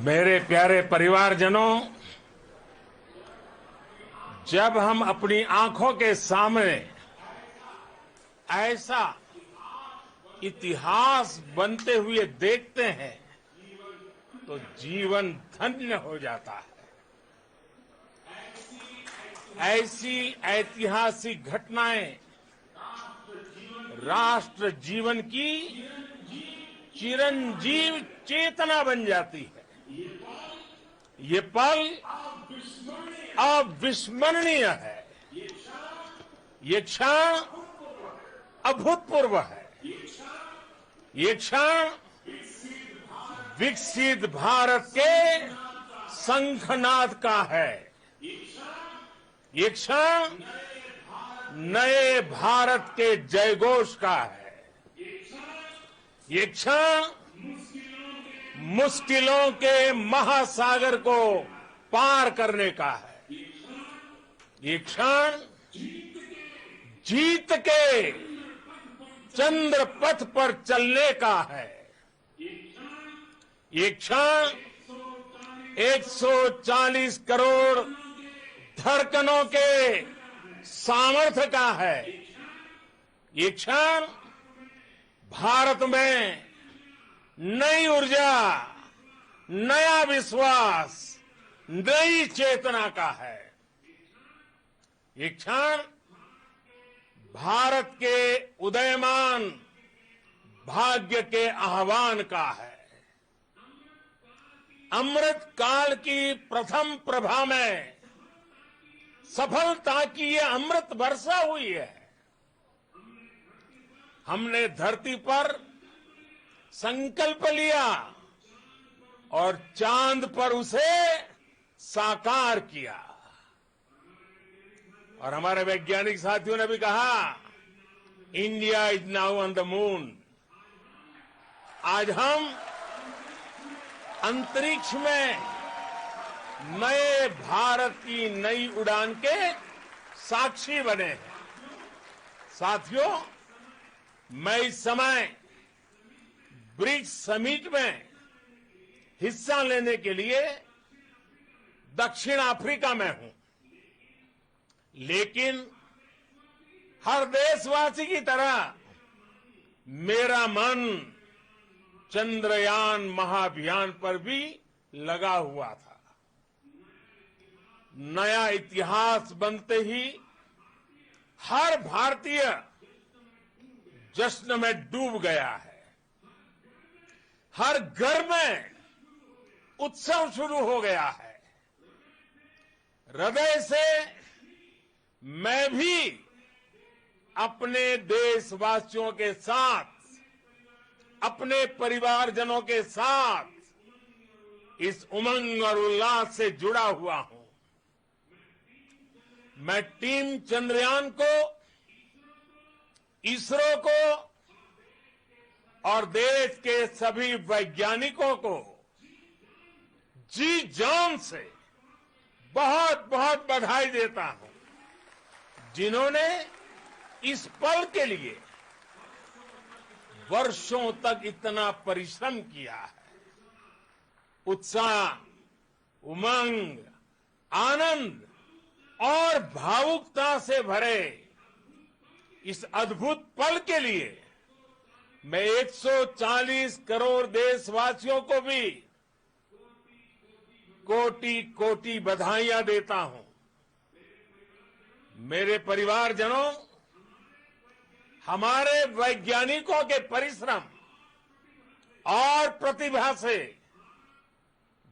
मेरे प्यारे परिवारजनों, जब हम अपनी आंखों के सामने ऐसा इतिहास बनते हुए देखते हैं तो जीवन धन्य हो जाता है। ऐसी ऐतिहासिक घटनाएं राष्ट्र जीवन की चिरंजीव चेतना बन जाती है। ये पल अविस्मरणीय है। ये क्षण अभूतपूर्व है। ये क्षण विकसित भारत के शंखनाद का है। ये क्षण नए भारत के जयघोष का है। ये क्षण मुश्किलों के महासागर को पार करने का है। ये क्षण जीत के चंद्र पथ पर चलने का है। ये क्षण 140 करोड़ धड़कनों के सामर्थ्य का है। ये क्षण भारत में नई ऊर्जा, नया विश्वास, नई चेतना का है। ये क्षण भारत के उदयमान भाग्य के आह्वान का है। अमृत काल की प्रथम प्रभा में सफलता की ये अमृत वर्षा हुई है। हमने धरती पर संकल्प लिया और चांद पर उसे साकार किया। और हमारे वैज्ञानिक साथियों ने भी कहा, India is now on the moon. आज हम अंतरिक्ष में नए भारत की नई उड़ान के साक्षी बने हैं। साथियों, मैं इस समय ब्रिक्स समिट में हिस्सा लेने के लिए दक्षिण अफ्रीका में हूं, लेकिन हर देशवासी की तरह मेरा मन चंद्रयान महाअभियान पर भी लगा हुआ था। नया इतिहास बनते ही हर भारतीय जश्न में डूब गया है। हर घर में उत्सव शुरू हो गया है। हृदय से मैं भी अपने देशवासियों के साथ, अपने परिवारजनों के साथ इस उमंग और उल्लास से जुड़ा हुआ हूं। मैं टीम चंद्रयान को, इसरो को और देश के सभी वैज्ञानिकों को जी जान से बहुत बहुत बधाई देता हूं, जिन्होंने इस पल के लिए वर्षों तक इतना परिश्रम किया है। उत्साह, उमंग, आनंद और भावुकता से भरे इस अद्भुत पल के लिए मैं 140 करोड़ देशवासियों को भी कोटि कोटि बधाइयां देता हूं। मेरे परिवारजनों, हमारे वैज्ञानिकों के परिश्रम और प्रतिभा से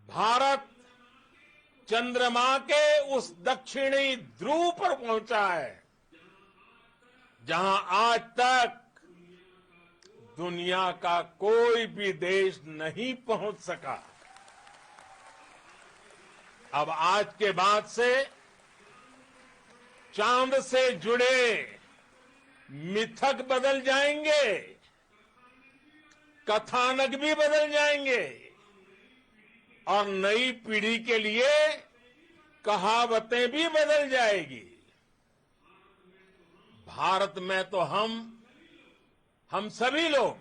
भारत चंद्रमा के उस दक्षिणी ध्रुव पर पहुंचा है, जहां आज तक दुनिया का कोई भी देश नहीं पहुंच सका। अब आज के बाद से चांद से जुड़े मिथक बदल जाएंगे, कथानक भी बदल जाएंगे और नई पीढ़ी के लिए कहावतें भी बदल जाएगी। भारत में तो हम सभी लोग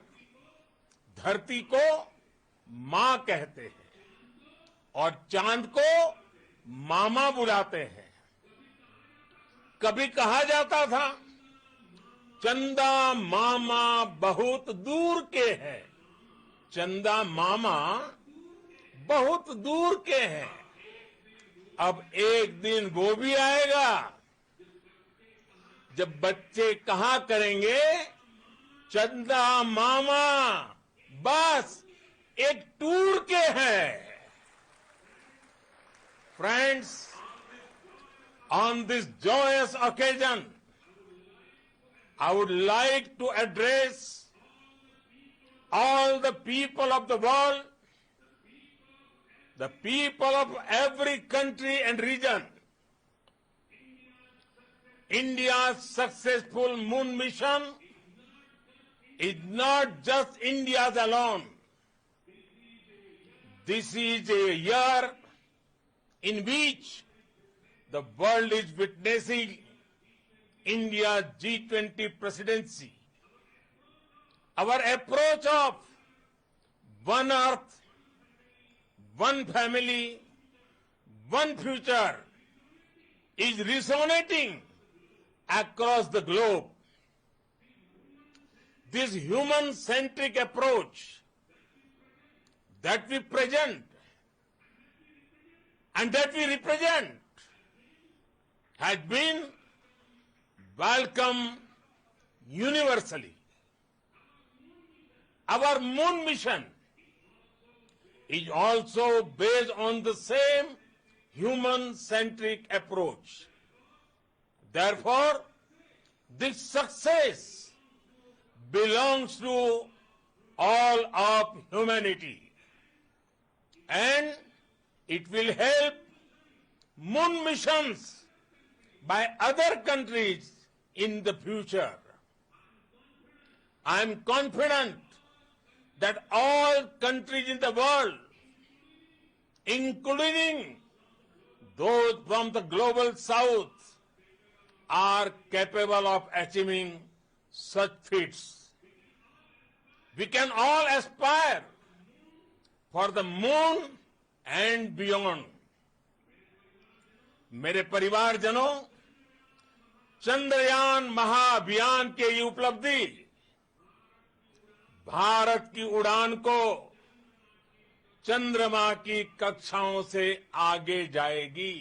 धरती को मां कहते हैं। और चांद को मामा बुलाते हैं। कभी कहा जाता था चंदा मामा बहुत दूर के हैं, चंदा मामा बहुत दूर के हैं। अब एक दिन वो भी आएगा जब बच्चे कहा करेंगे चंदा मामा बस एक टूर के हैं। Friends, on this joyous occasion, I would like to address all the people of the world, the people of every country and region. India's successful moon mission is not just India's alone. This is a year in which the world is witnessing India's G20 presidency. Our approach of one earth, one family, one future is resonating across the globe. This human-centric approach that we present and that we represent has been welcomed universally. Our moon mission is also based on the same human-centric approach. Therefore, this success belongs to all of humanity, and it will help moon missions by other countries in the future. I am confident that all countries in the world, including those from the global south, are capable of achieving such feats. We can all aspire for the moon and beyond. मेरे परिवारजनों, चंद्रयान महाअभियान के ये उपलब्धि भारत की उड़ान को चंद्रमा की कक्षाओं से आगे जाएगी।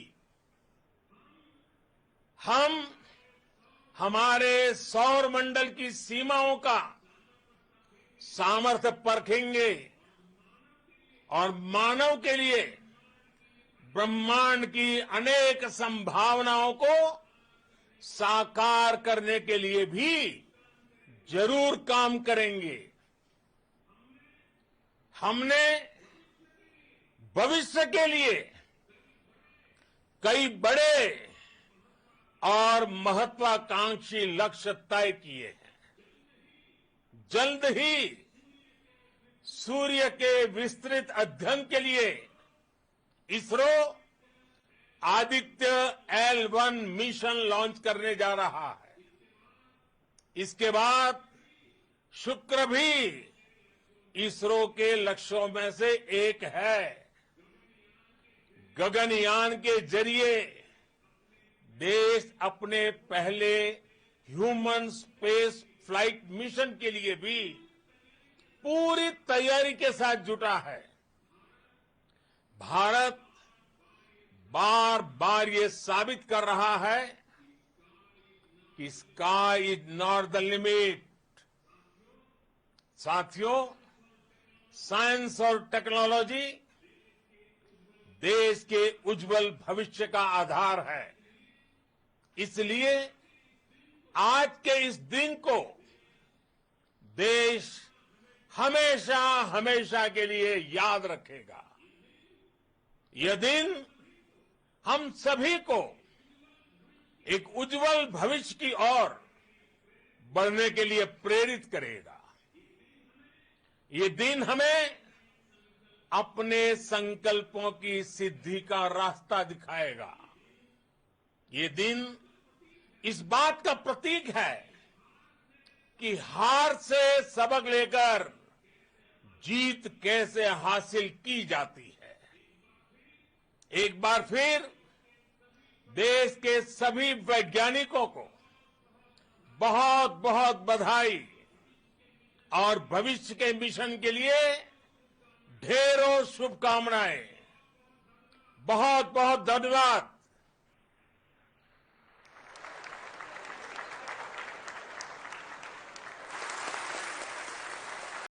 हम हमारे सौर मंडल की सीमाओं का सामर्थ्य परखेंगे और मानव के लिए ब्रह्मांड की अनेक संभावनाओं को साकार करने के लिए भी जरूर काम करेंगे। हमने भविष्य के लिए कई बड़े और महत्वाकांक्षी लक्ष्य तय किए हैं। जल्द ही सूर्य के विस्तृत अध्ययन के लिए ISRO Aditya L1 mission launch करने जा रहा है। इसके बाद शुक्र भी इसरो के लक्ष्यों में से एक है। गगनयान के जरिए देश अपने पहले ह्यूमन स्पेस फ्लाइट मिशन के लिए भी पूरी तैयारी के साथ जुटा है। भारत बार बार ये साबित कर रहा है कि sky is not the limit. साथियों, साइंस और टेक्नोलॉजी देश के उज्जवल भविष्य का आधार है। इसलिए आज के इस दिन को देश हमेशा हमेशा के लिए याद रखेगा। यह दिन हम सभी को एक उज्जवल भविष्य की ओर बढ़ने के लिए प्रेरित करेगा। ये दिन हमें अपने संकल्पों की सिद्धि का रास्ता दिखाएगा। ये दिन इस बात का प्रतीक है कि हार से सबक लेकर जीत कैसे हासिल की जाती है। एक बार फिर देश के सभी वैज्ञानिकों को बहुत बहुत बधाई और भविष्य के मिशन के लिए ढेरों शुभकामनाएं। बहुत बहुत धन्यवाद।